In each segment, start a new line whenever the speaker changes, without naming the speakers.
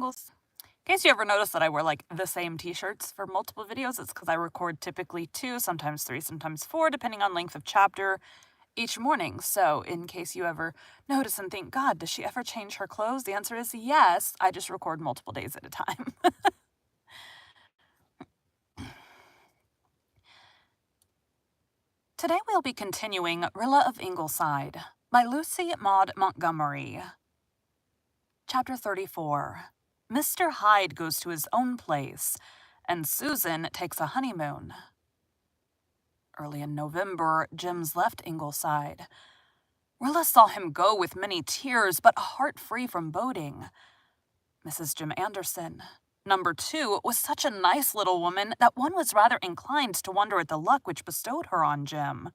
Ingles. In case you ever notice that I wear the same t-shirts for multiple videos, it's because I record typically 2, sometimes 3, sometimes 4, depending on length of chapter each morning. So in case you ever notice and think, God, does she ever change her clothes? The answer is yes. I just record multiple days at a time. Today we'll be continuing Rilla of Ingleside by Lucy Maud Montgomery. Chapter 34. Mr. Hyde goes to his own place, and Susan takes a honeymoon. Early in November, Jims left Ingleside. Rilla saw him go with many tears, but a heart free from boding. Mrs. Jim Anderson, number 2, was such a nice little woman that one was rather inclined to wonder at the luck which bestowed her on Jim.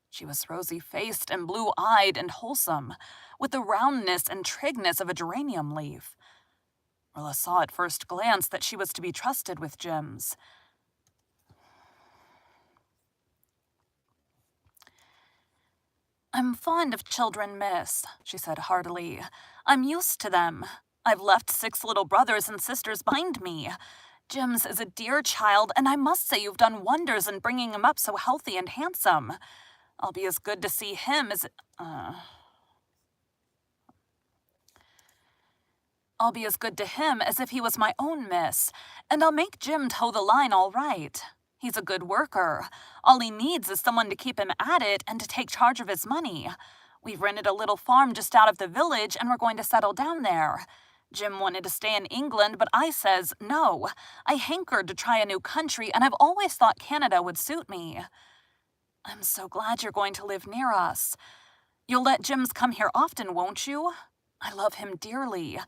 She was rosy-faced and blue-eyed and wholesome, with the roundness and trigness of a geranium leaf. Rilla saw at first glance that she was to be trusted with Jims. "I'm fond of children, miss," she said heartily. "I'm used to them. I've left 6 little brothers and sisters behind me. Jims is a dear child, and I must say you've done wonders in bringing him up so healthy and handsome. I'll be as good to see him as... I'll be as good to him as if he was my own, miss, and I'll make Jim toe the line all right. He's a good worker. All he needs is someone to keep him at it and to take charge of his money. We've rented a little farm just out of the village, and we're going to settle down there. Jim wanted to stay in England, but I says no. I hankered to try a new country, and I've always thought Canada would suit me. I'm so glad you're going to live near us. You'll let Jims come here often, won't you? I love him dearly.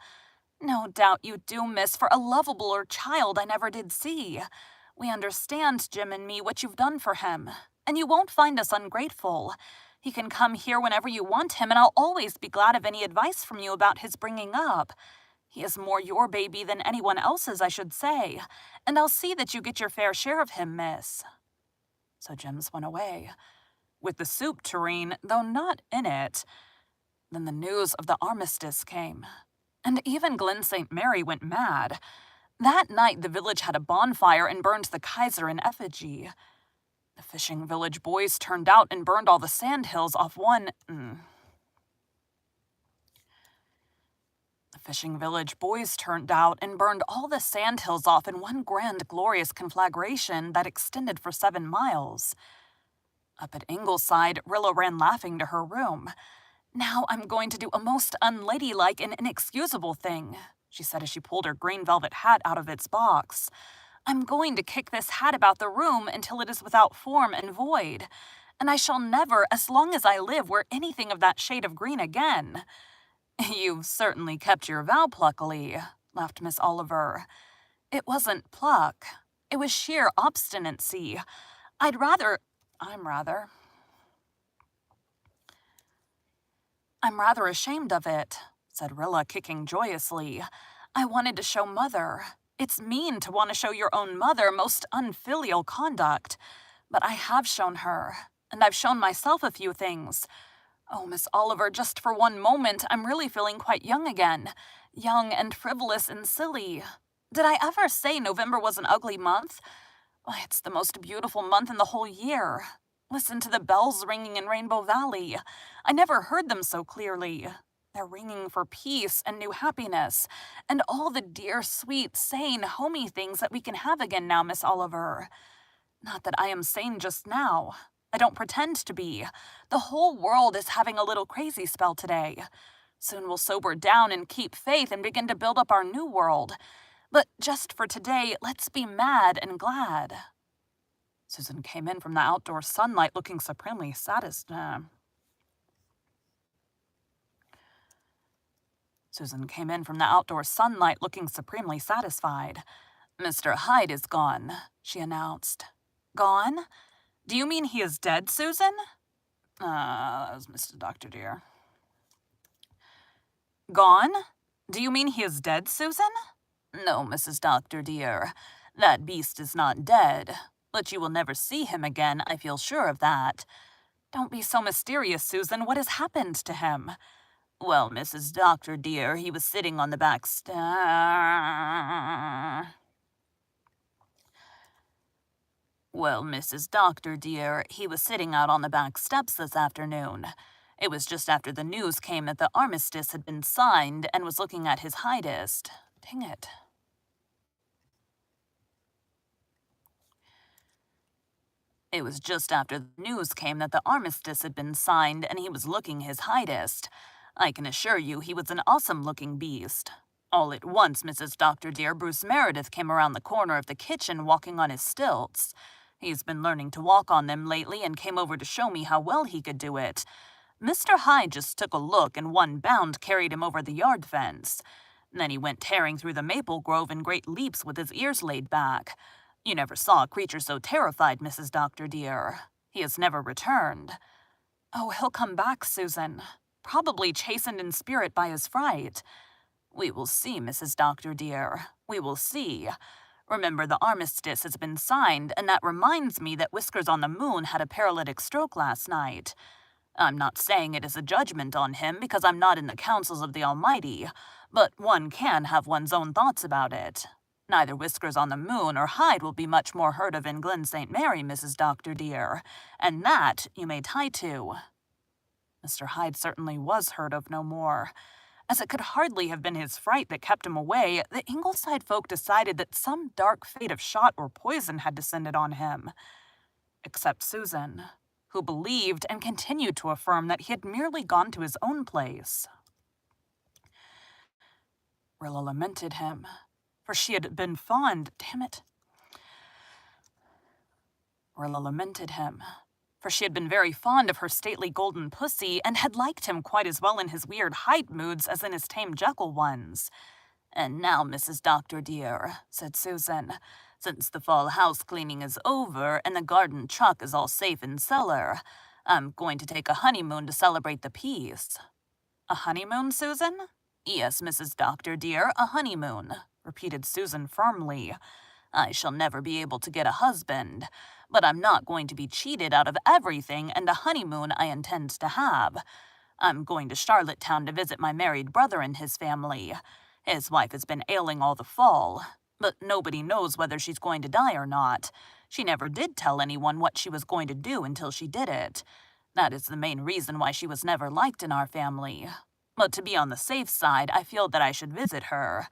No doubt you do, miss, for a lovabler child I never did see. We understand, Jim and me, what you've done for him, and you won't find us ungrateful. He can come here whenever you want him, and I'll always be glad of any advice from you about his bringing up. He is more your baby than anyone else's, I should say, and I'll see that you get your fair share of him, miss." So Jims went away, with the soup tureen, though not in it. Then the news of the armistice came, and even Glen St. Mary went mad. That night the village had a bonfire and burned the Kaiser in effigy. The fishing village boys turned out and burned all the sandhills off one... The fishing village boys turned out and burned all the sandhills off in one grand glorious conflagration that extended for 7 miles. Up at Ingleside, Rilla ran laughing to her room. "Now I'm going to do a most unladylike and inexcusable thing," she said as she pulled her green velvet hat out of its box. "I'm going to kick this hat about the room until it is without form and void, and I shall never, as long as I live, wear anything of that shade of green again." "You've certainly kept your vow pluckily," laughed Miss Oliver. "It wasn't pluck. It was sheer obstinacy. I'm rather ashamed of it," said Rilla, kicking joyously. "I wanted to show Mother. It's mean to want to show your own mother, most unfilial conduct. But I have shown her, and I've shown myself a few things. Oh, Miss Oliver, just for one moment, I'm really feeling quite young again. Young and frivolous and silly. Did I ever say November was an ugly month? Why, it's the most beautiful month in the whole year. Listen to the bells ringing in Rainbow Valley. I never heard them so clearly. They're ringing for peace and new happiness, and all the dear, sweet, sane, homey things that we can have again now, Miss Oliver. Not that I am sane just now. I don't pretend to be. The whole world is having a little crazy spell today. Soon we'll sober down and keep faith and begin to build up our new world. But just for today, let's be mad and glad." Susan came in from the outdoor sunlight looking supremely satisfied. "Mr. Hyde is gone," she announced. "Gone? Do you mean he is dead, Susan?" That was Mr. Doctor, dear. "Gone? Do you mean he is dead, Susan?" "No, Mrs. Doctor, dear. That beast is not dead. But you will never see him again, I feel sure of that." "Don't be so mysterious, Susan. What has happened to him?" Well, Mrs. Doctor, dear, he was sitting on the back Well, Mrs. Doctor, dear, he was sitting out on the back steps this afternoon. It was just after the news came that the armistice had been signed and was looking at his Hydist. Dang it. It was just after the news came that the armistice had been signed and he was looking his Hydist. I can assure you he was an awesome-looking beast. All at once, Mrs. Doctor, dear, Bruce Meredith came around the corner of the kitchen walking on his stilts. He's been learning to walk on them lately and came over to show me how well he could do it. Mr. Hyde just took a look and one bound carried him over the yard fence. Then he went tearing through the maple grove in great leaps with his ears laid back. You never saw a creature so terrified, Mrs. Doctor, dear. He has never returned. Oh, he'll come back, Susan. Probably chastened in spirit by his fright. We will see, Mrs. Doctor, dear. We will see. Remember, the armistice has been signed, and that reminds me that Whiskers on the Moon had a paralytic stroke last night. I'm not saying it is a judgment on him because I'm not in the counsels of the Almighty, but one can have one's own thoughts about it. Neither Whiskers on the Moon or Hyde will be much more heard of in Glen St. Mary, Mrs. Doctor, dear, and that you may tie to. Mr. Hyde certainly was heard of no more. As it could hardly have been his fright that kept him away, the Ingleside folk decided that some dark fate of shot or poison had descended on him. Except Susan, who believed and continued to affirm that he had merely gone to his own place. Rilla lamented him, for she had been fond, Rilla lamented him, for she had been very fond of her stately golden pussy and had liked him quite as well in his weird Hyde moods as in his tame Jekyll ones. And now, Mrs. Doctor, dear, said Susan, since the fall house cleaning is over and the garden truck is all safe in cellar, I'm going to take a honeymoon to celebrate the peace. A honeymoon, Susan? Yes, Mrs. Doctor, dear, a honeymoon, repeated Susan firmly. I shall never be able to get a husband, but I'm not going to be cheated out of everything, and a honeymoon I intend to have. I'm going to Charlottetown to visit my married brother and his family. His wife has been ailing all the fall, but nobody knows whether she's going to die or not. She never did tell anyone what she was going to do until she did it. That is the main reason why she was never liked in our family. But to be on the safe side, I feel that I should visit her.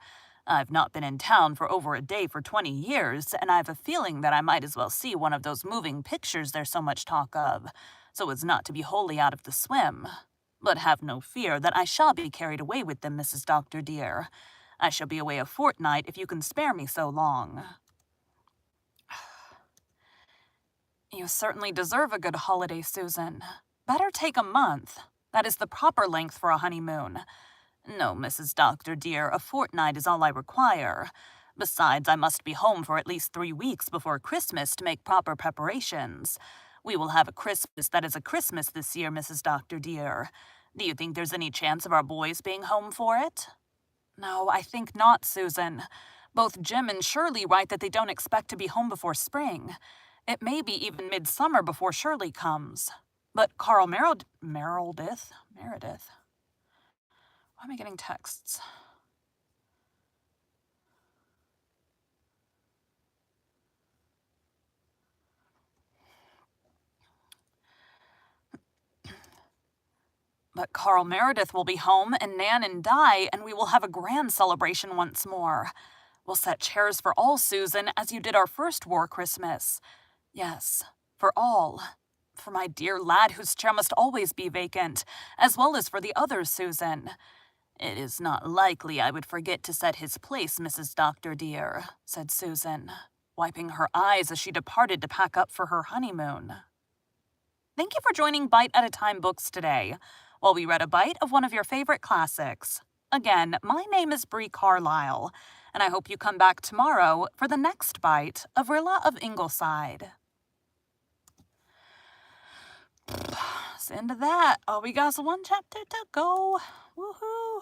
I've not been in town for over a day for 20 years, and I've a feeling that I might as well see one of those moving pictures there's so much talk of, so as not to be wholly out of the swim. But have no fear that I shall be carried away with them, Mrs. Doctor, dear. I shall be away a fortnight if you can spare me so long. You certainly deserve a good holiday, Susan. Better take a month. That is the proper length for a honeymoon. No, Mrs. Doctor, dear, a fortnight is all I require. Besides, I must be home for at least 3 weeks before Christmas to make proper preparations. We will have a Christmas that is a Christmas this year, Mrs. Doctor, dear. Do you think there's any chance of our boys being home for it? No, I think not, Susan. Both Jim and Shirley write that they don't expect to be home before spring. It may be even midsummer before Shirley comes. But Carl Meredith? Why am I getting texts? But Carl Meredith will be home, and Nan and Di, and we will have a grand celebration once more. We'll set chairs for all, Susan, as you did our first war Christmas. Yes, for all. For my dear lad whose chair must always be vacant, as well as for the others, Susan. It is not likely I would forget to set his place, Mrs. Doctor, dear, said Susan, wiping her eyes as she departed to pack up for her honeymoon. Thank you for joining Bite at a Time Books today, while we read a bite of one of your favorite classics. Again, my name is Bree Carlile, and I hope you come back tomorrow for the next bite of Rilla of Ingleside. That's the end of that. Oh, we got one chapter to go. Woohoo!